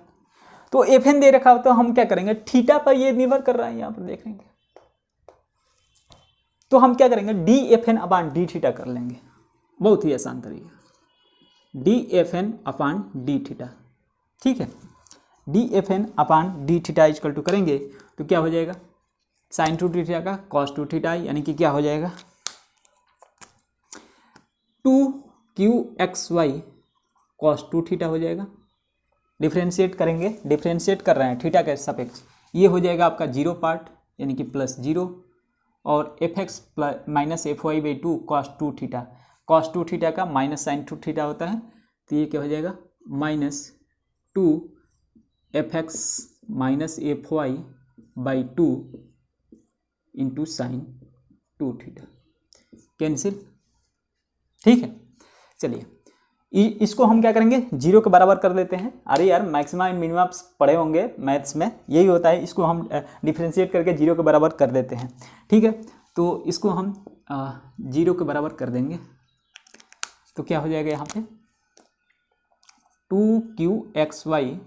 तो एफ एन दे रखा हो तो हम क्या करेंगे, थीटा पर ये निर्भर कर रहा है, यहाँ पर देखेंगे तो हम क्या करेंगे, D F N upon D theta कर लेंगे। बहुत ही आसान तरीका, D F N upon D theta, ठीक है। D F N upon D theta is equal to करेंगे तो क्या हो जाएगा, साइन 2 थीटा का कॉस 2 थीटा, यानी कि क्या हो जाएगा 2qxy कॉस 2 थीटा हो जाएगा। डिफ्रेंशिएट करेंगे, डिफ्रेंशिएट कर रहे हैं थीटा के सापेक्ष, ये हो जाएगा आपका 0 पार्ट यानी कि प्लस 0, और F X minus F Y by 2 cos 2 theta, cos 2 theta का माइनस साइन 2 थीटा होता है, तो ये क्या हो जाएगा minus 2 F X minus F Y by 2 into sine 2 theta, cancel, ठीक है। चलिए इसको हम क्या करेंगे, 0 के बराबर कर देते हैं। अरे यार मैक्सिमा एंड मिनिमा पढ़े होंगे मैथ्स में, यही होता है, इसको हम डिफ्रेंशिएट करके 0 के बराबर कर देते हैं, ठीक है। तो इसको हम 0 के बराबर कर देंगे तो क्या हो जाएगा यहाँ पे 2qxy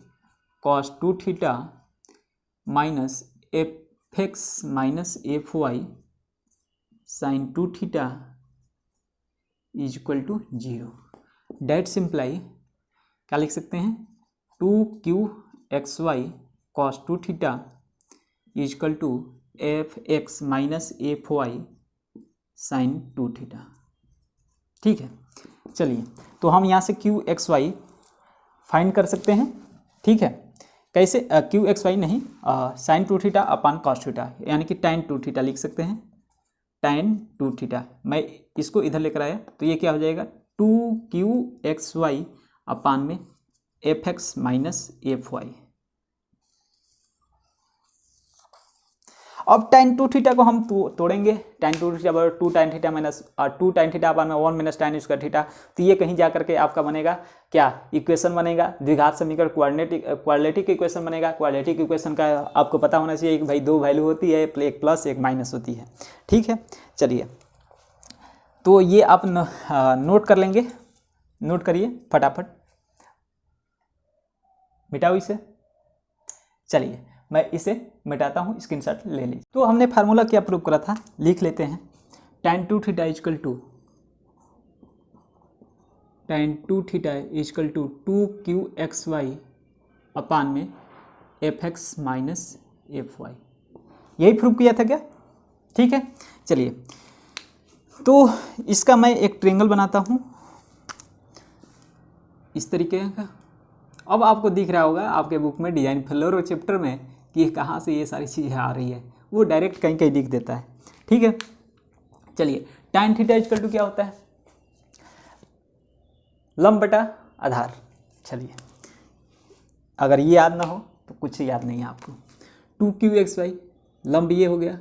cos 2 theta minus F X minus F Y sine 2 theta is equal to 0। That simply क्या लिख सकते हैं, 2qxy cos 2 theta is equal to F X minus F Y sine 2 theta, ठीक है। चलिए तो हम यहाँ से qxy फाइंड कर सकते हैं, ठीक है। कैसे, qxy नहीं, sine 2 theta upon cos theta, यानी कि tan 2 थीटा लिख सकते हैं, tan 2 थीटा। मैं इसको इधर लेकर आया तो ये क्या हो जाएगा 2qxy अपान में F X minus F Y. अब tan 2 थीटा को हम तोड़ेंगे, tan 2 थीटा बराबर 2 tan theta minus 2 tan theta upon में 1 माइनस tan स्क्वायर थीटा। तो ये कहीं जा करके आपका बनेगा क्या, इक्वेशन बनेगा, द्विघात समीकरण, क्वाड्रेटिक इक्वेशन बनेगा। क्वाड्रेटिक इक्वेशन का आपको पता होना चाहिए कि भाई 2 वैल्यू होती है, एक प्लस एक माइनस होती है, ठीक है। चलिए तो ये आप नोट कर लेंगे, नोट करिए फटाफट, मिटाओ इसे। चलिए मैं इसे मिटाता हूँ, स्क्रीनशॉट ले लीजिए। तो हमने फार्मूला क्या प्रूव करा था, लिख लेते हैं, tan 2 theta is equal to tan 2 theta is equal to 2qxy upon में F X minus F Y, यही प्रूव किया था क्या, ठीक है। चलिए तो इसका मैं एक ट्रायंगल बनाता हूँ इस तरीके का। अब आपको दिख रहा होगा आपके बुक में डिजाइन फ्लोर चैप्टर में कि कहाँ से ये सारी चीज़ें आ रही है, वो डायरेक्ट कहीं कहीं लिख देता है, ठीक है। चलिए tan थीटा इजकल टू क्या होता है, लंब बटा आधार। चलिए अगर ये याद ना हो तो कुछ याद नहीं है आपको, 2qxy लंब ये हो गया,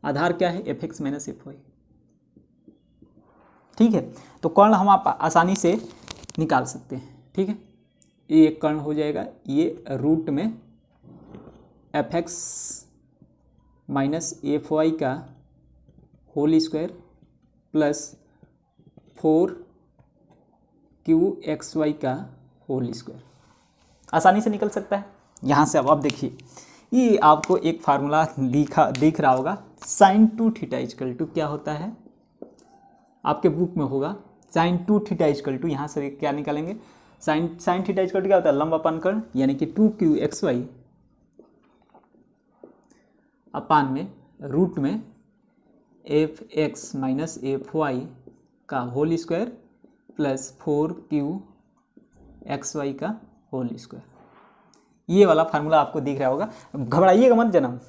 आधार क्या है F X minus F Y, ठीक है। तो कर्ण हम आप आसानी से निकाल सकते हैं, ठीक है। ये एक कर्ण हो जाएगा, ये रूट में F X minus F Y का होल स्क्वायर प्लस 4qxy का होल स्क्वायर, आसानी से निकल सकता है यहाँ से। अब देखिए ये आपको एक फार्मूला दिख रहा होगा, साइन 2 थीटा इक्वल टू क्या होता है, आपके बुक में होगा साइन 2 थीटा इक्वल टू, यहाँ से क्या निकालेंगे, साइन थीटा इक्वल टू क्या होता है, लंब अपान कर्ण, यानी कि 2qxy अपान में रूट में fx माइनस fy का होल स्क्वायर प्लस 4qxy का होल स्क्वायर। ये वाला फार्मूला आपको दिख रहा होगा, घबराइएगा मत जनाब।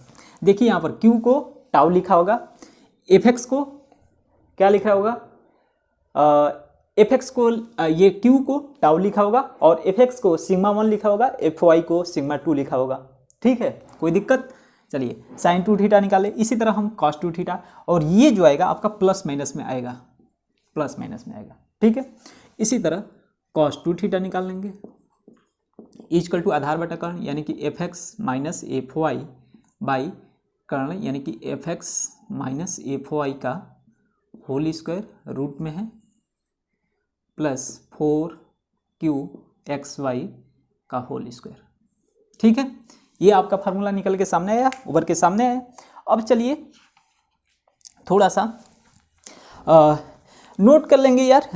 देखिए यहाँ पर q को टाउ लिखा होगा, fx को क्या लिखा होगा, fx को ये q को टाउ लिखा होगा और fx को सिग्मा 1 लिखा होगा, fy को सिग्मा 2 लिखा होगा। ठीक है, कोई दिक्कत। चलिए साइन 2 थीटा निकाले, इसी तरह हम कॉस 2 थीटा, और ये जो आएगा आपका प्लस माइनस में आएगा, प्लस माइनस में आएगा। ठीक है, इसी तरह कॉस 2 थीटा निकाल लेंगे, इक्वल टू आधार बटा कर्ण यानी कि fx माइनस fy बाई कर्ण यानी कि fx माइनस fy का होल स्क्वायर रूट में है प्लस 4qxy का होल स्क्वायर। ठीक है, ये आपका फार्मूला निकल के सामने आया, उभर के सामने आया। अब चलिए थोड़ा सा नोट कर लेंगे यार,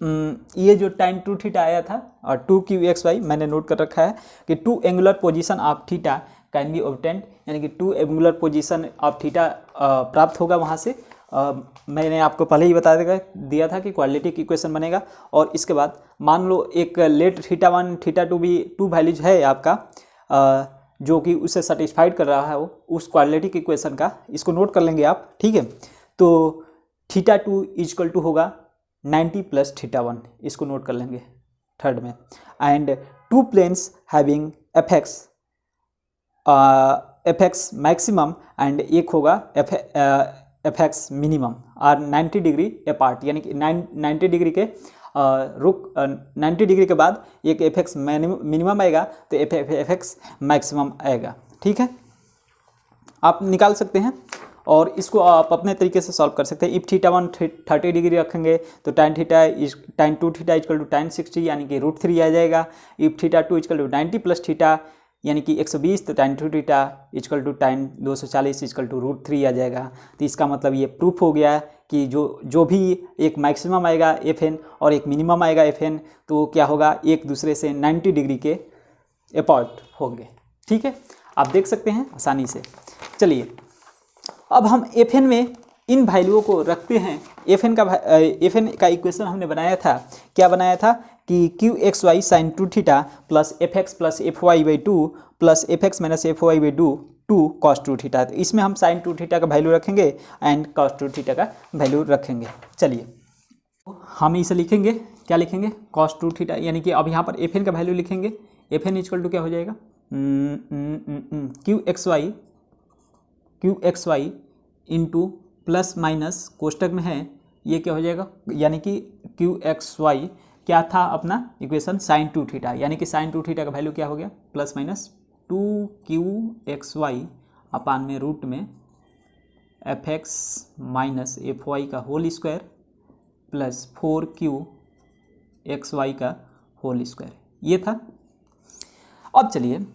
ये जो tan 2 थीटा आया था और 2qxy मैंने नोट कर रखा है कि 2 angular position of theta can be obtained, यानी कि 2 एंगुलर पोजीशन ऑफ थीटा प्राप्त होगा वहाँ से। मैंने आपको पहले ही बता दिया था कि क्वाड्रेटिक इक्वेशन बनेगा, और इसके बाद मान लो एक लेट थीटा 1 थीटा 2 भी 2 वैल्यूज है आपका, जो कि उसे सेटिस्फाइड कर रहा है वो उस क्वाड्रेटिक इक्वेशन का, इसको नोट कर लेंगे आप। ठीक है, तो थीटा 2 इक्वल टू होगा 90 प्लस थीटा 1, इसको नोट कर लेंगे थर्ड में। And 2 planes having F X maximum and एक होगा एफएक्स मिनिमम और 90 डिग्री अपार्ट, यानी कि 90 डिग्री के 90 डिग्री के बाद एक एफएक्स मिनिमम आएगा तो एफएक्स मैक्सिमम आएगा। ठीक है, आप निकाल सकते हैं और इसको आप अपने तरीके से सॉल्व कर सकते हैं। इफ थीटा 1 30 डिग्री रखेंगे तो tan 2 theta equal to tan 60 यानी कि √3 आ जाएगा। If theta 2 equal to 90 plus theta यानी कि 120 तो tan 2 theta equal to tan 240 equal to √3 आ जाएगा। तो इसका मतलब ये प्रूफ हो गया कि जो भी एक मैक्सिमम आएगा FN और एक मिनिमम आएगा FN, तो क्या होगा, एक दूसरे से 90 डिग्री के अपार्ट होंगे। ठीक है, आप देख सकते हैं आसानी से। चलिए अब हम FN में इन वैल्यूओं को रखते हैं। FN का इक्वेशन हमने बनाया था, क्या बनाया था कि qxy sin 2 theta plus fx plus fy by 2 plus fx minus fy by 2 cos 2 theta. तो इसमें हम sin 2 थीटा का वैल्यू रखेंगे एंड cos 2 थीटा का वैल्यू रखेंगे। चलिए हम इसे लिखेंगे, क्या लिखेंगे, cos 2 थीटा, यानी कि अब यहाँ पर FN का वैल्यू लिखेंगे। FN इक्वल टू क्या हो जाएगा, qxy इंटू प्लस माइनस कोष्टक में है, ये क्या हो जाएगा, यानी कि qxy क्या था अपना इक्वेशन sin 2 थीटा, यानी कि sin 2 थीटा का वैल्यू क्या हो गया, प्लस माइनस 2qxy अपान में रूट में fx माइनस fy का होल स्क्वायर प्लस 4qxy का होल स्क्वायर, ये था। अब चलिए,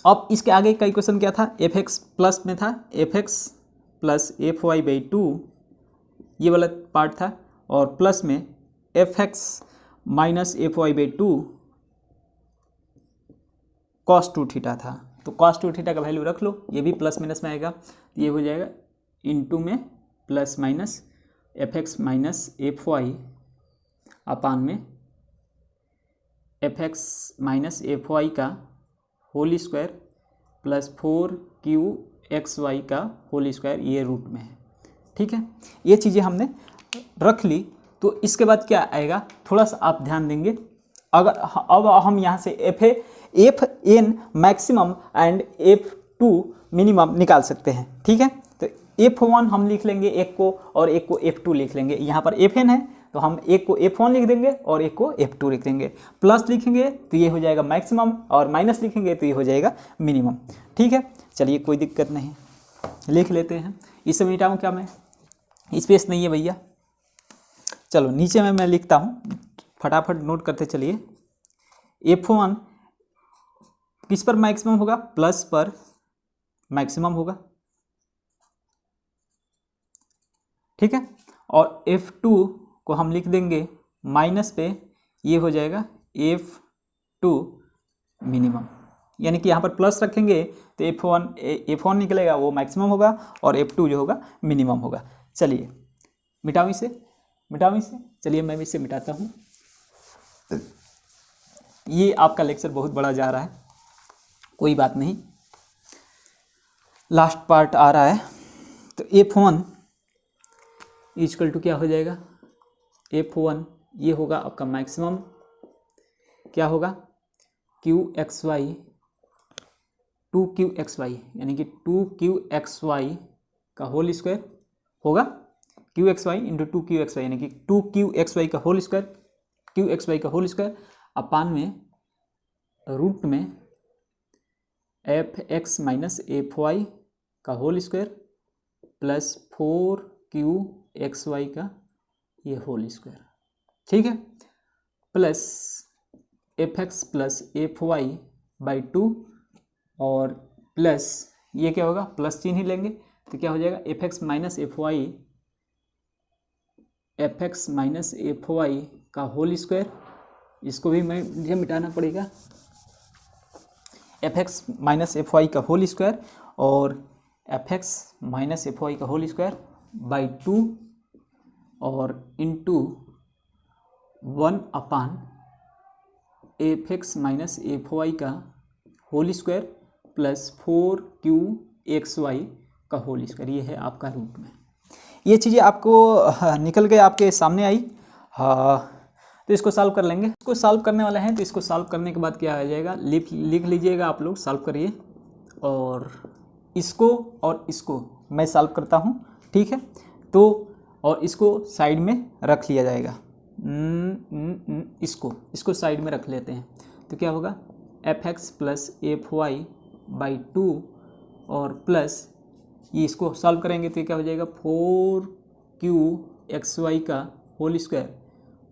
अब इसके आगे का इक्वेशन क्या था, fx प्लस में था fx प्लस fy बाई 2, ये वाला पार्ट था, और प्लस में fx minus fy by 2 cos 2 theta था। तो cos 2 थीटा का वैल्यू रख लो, ये भी प्लस माइनस में आएगा, ये हो जाएगा इनटू में plus minus fx minus fy अपान में fx माइनस fy का होल स्क्वायर प्लस 4qxy का होल स्क्वायर, ये रूट में है। ठीक है, ये चीज़ें हमने रख ली। तो इसके बाद क्या आएगा, थोड़ा सा आप ध्यान देंगे, अगर अब हम यहाँ से FN maximum and F2 minimum निकाल सकते हैं। ठीक है, तो F1 हम लिख लेंगे एक को, और एक को F2 लिख लेंगे। यहाँ पर FN है तो हम एक को F1 लिख देंगे और एक को F2 लिख देंगे। प्लस लिखेंगे तो ये हो जाएगा मैक्सिमम, और माइनस लिखेंगे तो ये हो जाएगा मिनिमम। ठीक है, चलिए कोई दिक्कत नहीं, लिख लेते हैं। इसे मिटाऊँ क्या मैं, स्पेस नहीं है भैया, चलो नीचे में मैं लिखता हूँ, फटाफट नोट करते चलिए। f1 किस पर मैक्सिमम होगा, प्लस पर मैक्सिमम होगा, ठीक है। और f2 को हम लिख देंगे माइनस पे, ये हो जाएगा f2 मिनिमम, यानी कि यहाँ पर प्लस रखेंगे तो f1 निकलेगा, वो मैक्सिमम होगा, और f2 जो होगा मिनिमम होगा। चलिए मिटाऊँ इसे, चलिए मैं इसे मिटाता हूँ। ये आपका लेक्चर बहुत बड़ा जा रहा है, कोई बात नहीं, लास्ट पार्ट आ रहा है। तो f1 इक्वल टू क्या हो जाएगा, f1 ये होगा आपका मैक्सिमम, क्या होगा, QXY 2QXY, यानी कि 2QXY का होल स्क्वायर होगा, QXY इंटू 2QXY, यानी कि 2QXY का होल स्क्वायर, QXY का होल स्क्वायर अपान में रूट में fx माइनस fy का होल स्क्वायर प्लस 4QXY का ये होल स्क्वायर, ठीक है, plus fx plus fy by 2, और प्लस ये क्या होगा, प्लस चिन्ह ही लेंगे तो क्या हो जाएगा, fx माइनस fy का होल स्क्वायर, इसको भी मुझे मिटाना पड़ेगा, fx माइनस fy का होल स्क्वायर और fx माइनस fy का होल स्क्वायर बाई 2 और इंटू 1 अपान fx माइनस fy का होल स्क्वायर प्लस 4QXY का होल स्क्वायर, ये है आपका रूट में। ये चीज़ें आपको निकल के आपके सामने आई, तो इसको सॉल्व कर लेंगे। इसको सॉल्व करने वाले हैं, तो इसको सॉल्व करने के बाद क्या आ जाएगा, लिख लीजिएगा आप लोग, सॉल्व करिए, और इसको मैं सॉल्व करता हूँ, ठीक है। तो और इसको साइड में रख लिया जाएगा, इसको साइड में रख लेते हैं, तो क्या होगा, fx प्लस fy बाई 2 और प्लस ये इसको सॉल्व करेंगे तो क्या हो जाएगा, 4QXY का होल स्क्वायर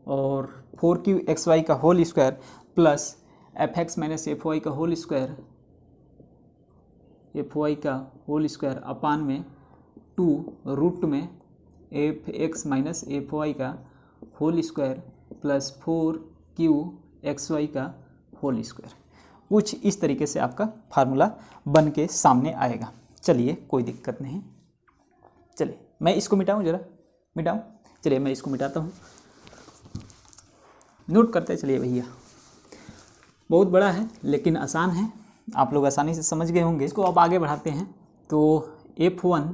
और 4QXY का whole square plus fx minus fy का होल स्क्वायर, fy का होल स्क्वायर अपान में 2 रूट में fx माइनस fy का होल स्क्वायर प्लस 4QXY का होल स्क्वायर। कुछ इस तरीके से आपका फार्मूला बन के सामने आएगा। चलिए कोई दिक्कत नहीं, चलिए मैं इसको मिटाऊं, जरा मिटाऊं, चलिए मैं इसको मिटाता हूं, नोट करते चलिए भैया, बहुत बड़ा है लेकिन आसान है, आप लोग आसानी से समझ गए होंगे। इसको अब आगे बढ़ाते हैं, तो f1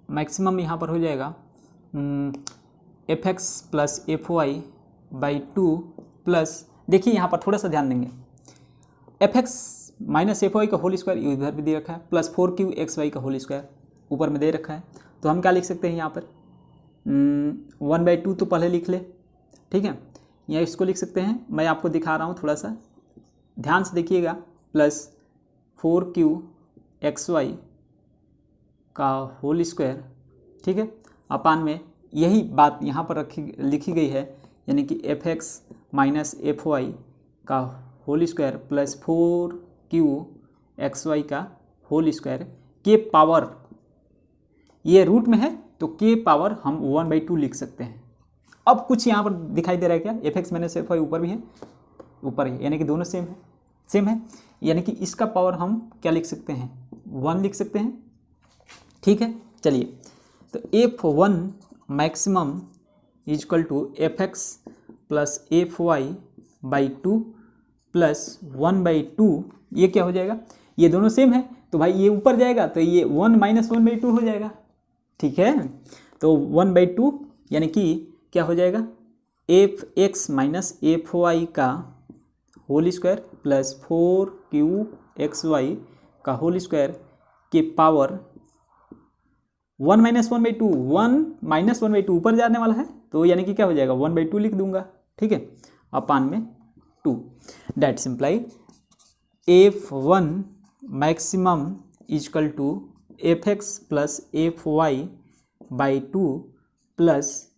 मैक्सिमम यहाँ पर हो जाएगा fx plus fy by 2 plus, देखिए यहाँ पर थोड़ा सा ध्यान देंगे, fx माइनस fy का होल स्क्वायर इधर भी दे रखा है, प्लस 4QXY का होल स्क्वायर ऊपर में दे रखा है, तो हम क्या लिख सकते हैं यहाँ पर, 1/2 तो पहले लिख ले, ठीक है, या इसको लिख सकते हैं, मैं आपको दिखा रहा हूँ, थोड़ा सा ध्यान से देखिएगा, प्लस 4QXY का होल स्क्वायर, ठीक है, अपान में यही बात यहाँ पर लिखी गई है, यानी कि fx माइनस fy का होल स्क्वायर प्लस 4QXY का होल स्क्वायर के पावर, ये रूट में है तो के पावर हम 1/2 लिख सकते हैं। अब कुछ यहाँ पर दिखाई दे रहा है क्या, fx माइनस fy ऊपर भी है, ऊपर है, यानी कि दोनों सेम है, यानी कि इसका पावर हम क्या लिख सकते हैं, 1 लिख सकते हैं, ठीक है। चलिए तो f1 maximum equal to fx plus fy by 2 plus 1/2, ये क्या हो जाएगा, ये दोनों सेम है तो भाई ये ऊपर जाएगा तो ये 1 माइनस 1/2 हो जाएगा, ठीक है। तो 1/2 यानी कि क्या हो जाएगा, fx माइनस fy का होल स्क्वायर प्लस 4QXY का होल स्क्वायर के पावर 1 माइनस 1/2, 1 माइनस 1/2 ऊपर जाने वाला है तो यानी कि क्या हो जाएगा, 1/2 लिख दूंगा, ठीक है, अपान में 2, that simply f1 maximum equal to fx plus fy by 2 plus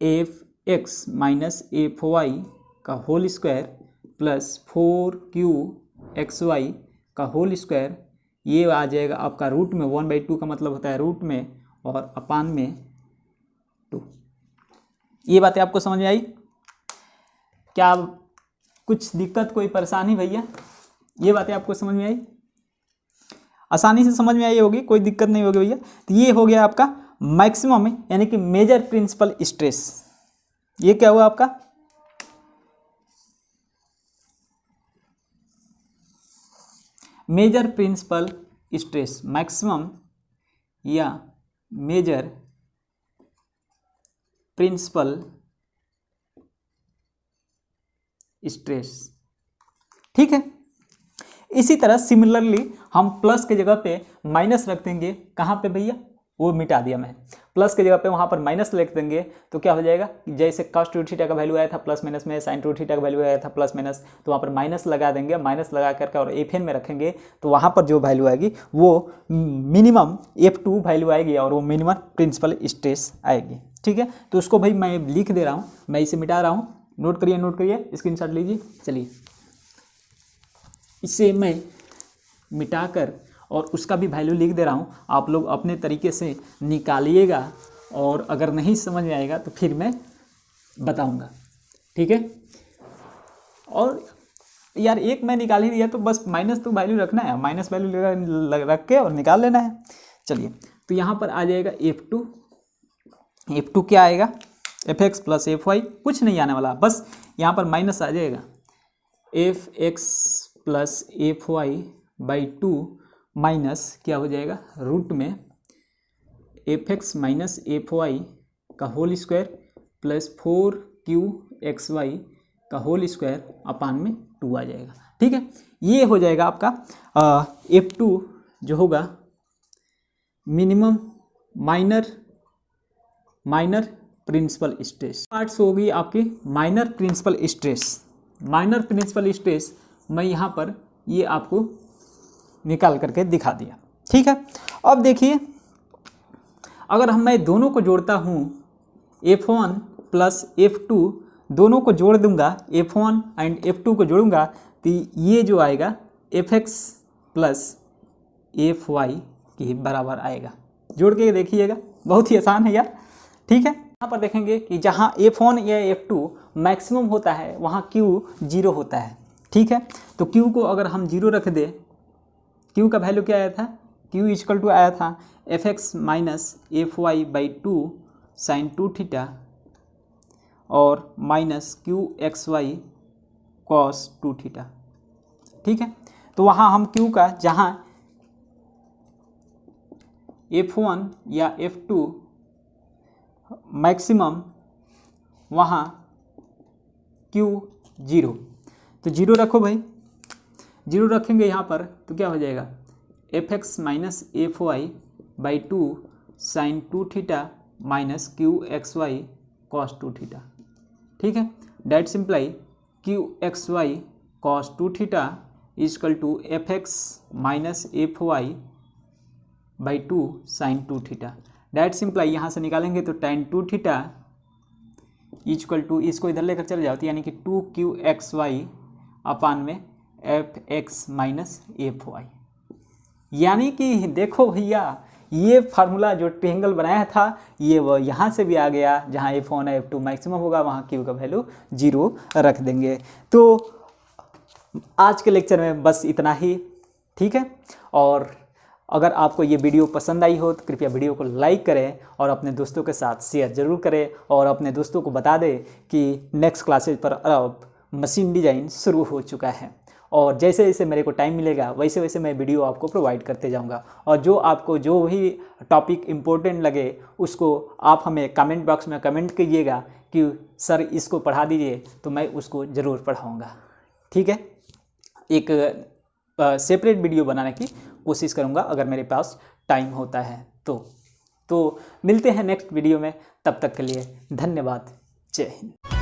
fx minus fy का होल स्क्वायर प्लस 4qxy का होल स्क्वायर, ये आ जाएगा आपका रूट में 1/2 का मतलब होता है रूट में और अपान में 2। ये बातें आपको समझ में आई? क्या कुछ दिक्कत, कोई परेशानी भैया? ये बातें आपको समझ में आई? आसानी से समझ में आई होगी, कोई दिक्कत नहीं होगी भैया। तो ये हो गया आपका मैक्सिमम यानी कि मेजर प्रिंसिपल स्ट्रेस। ये क्या हुआ आपका? मेजर प्रिंसिपल स्ट्रेस, मैक्सिमम या मेजर प्रिंसिपल स्ट्रेस। ठीक है, इसी तरह सिमिलरली हम प्लस के जगह पे माइनस रख देंगे। कहाँ पे भैया? वो मिटा दिया मैं। प्लस के जगह पे वहाँ पर माइनस लिख देंगे तो क्या हो जाएगा? जैसे cos 2 थीटा का वैल्यू आया था प्लस माइनस में, sin 2 थीटा का वैल्यू आया था प्लस माइनस, तो वहाँ पर माइनस लगा देंगे। माइनस लगा करके और एफ एन में रखेंगे तो वहाँ पर जो वैल्यू आएगी वो मिनिमम F2 वैल्यू आएगी और वो मिनिमम प्रिंसिपल स्ट्रेस आएगी। ठीक है, तो उसको भाई मैं लिख दे रहा हूँ, मैं इसे मिटा रहा हूँ। नोट करिए, स्क्रीनशॉट लीजिए। चलिए, इसे मैं मिटाकर और उसका भी वैल्यू लिख दे रहा हूँ। आप लोग अपने तरीके से निकालिएगा और अगर नहीं समझ में आएगा तो फिर मैं बताऊँगा। ठीक है, और यार एक मैं निकाल ही दिया तो बस माइनस तो वैल्यू रखना है, माइनस वैल्यू रख के और निकाल लेना है। चलिए, तो यहाँ पर आ जाएगा F2 क्या आएगा? fx प्लस fy, कुछ नहीं आने वाला, बस यहाँ पर माइनस आ जाएगा। fx प्लस fy/2 माइनस क्या हो जाएगा? रूट में fx माइनस fy का होल स्क्वायर प्लस 4qxy का होल स्क्वायर अपान में 2 आ जाएगा। ठीक है, ये हो जाएगा आपका F2 जो होगा minimum minor principal stress. Parts होगी आपकी minor principal stress. Minor principal stress मैं यहाँ पर ये आपको निकाल करके दिखा दिया। ठीक है, अब देखिए, अगर मैं दोनों को जोड़ता हूँ F1 प्लस F2, दोनों को जोड़ दूंगा, F1 एंड F2 को जोड़ूंगा तो ये जो आएगा Fx प्लस Fy के बराबर आएगा। जोड़ के देखिएगा, बहुत ही आसान है यार। ठीक है, यहाँ पर देखेंगे कि जहाँ F1 या F2 मैक्सिमम होता है वहाँ Q 0 होता है। ठीक है, तो Q को अगर हम 0 रख दें, Q का वैल्यू क्या आया था? Q इक्वल टू आया था fx minus fy/2 sin 2 theta और माइनस qxy cos 2 थीटा। ठीक है, तो वहाँ हम Q का जहाँ F1 या F2 मैक्सिमम वहाँ Q 0, तो 0 रखो भाई। 0 रखेंगे यहाँ पर तो क्या हो जाएगा? fx minus fy/2 sin 2 theta minus qxy cos 2 theta. ठीक है, that simply qxy cos 2 theta is equal to fx minus fy/2 sin 2 theta. That simply यहाँ से निकालेंगे तो tan 2 थीटा इजकल टू, इसको इधर लेकर चले जाते यानी कि 2qxy अपान में fx माइनस fy। यानी कि देखो भैया, ये फार्मूला जो ट्रायंगल बनाया था ये वो यहाँ से भी आ गया। जहाँ F1 या F2 मैक्सिमम होगा वहाँ Q का वैल्यू 0 रख देंगे। तो आज के लेक्चर में बस इतना ही। ठीक है, और अगर आपको ये वीडियो पसंद आई हो तो कृपया वीडियो को लाइक करें और अपने दोस्तों के साथ शेयर ज़रूर करें और अपने दोस्तों को बता दें कि नेक्स्ट क्लासेज पर अब मशीन डिज़ाइन शुरू हो चुका है और जैसे जैसे मेरे को टाइम मिलेगा वैसे वैसे मैं वीडियो आपको प्रोवाइड करते जाऊंगा। और जो आपको जो भी टॉपिक इम्पोर्टेंट लगे उसको आप हमें कमेंट बॉक्स में कमेंट कीजिएगा कि सर इसको पढ़ा दीजिए, तो मैं उसको ज़रूर पढ़ाऊँगा। ठीक है, एक सेपरेट वीडियो बनाने की कोशिश करूँगा अगर मेरे पास टाइम होता है तो मिलते हैं नेक्स्ट वीडियो में। तब तक के लिए धन्यवाद। जय हिंद।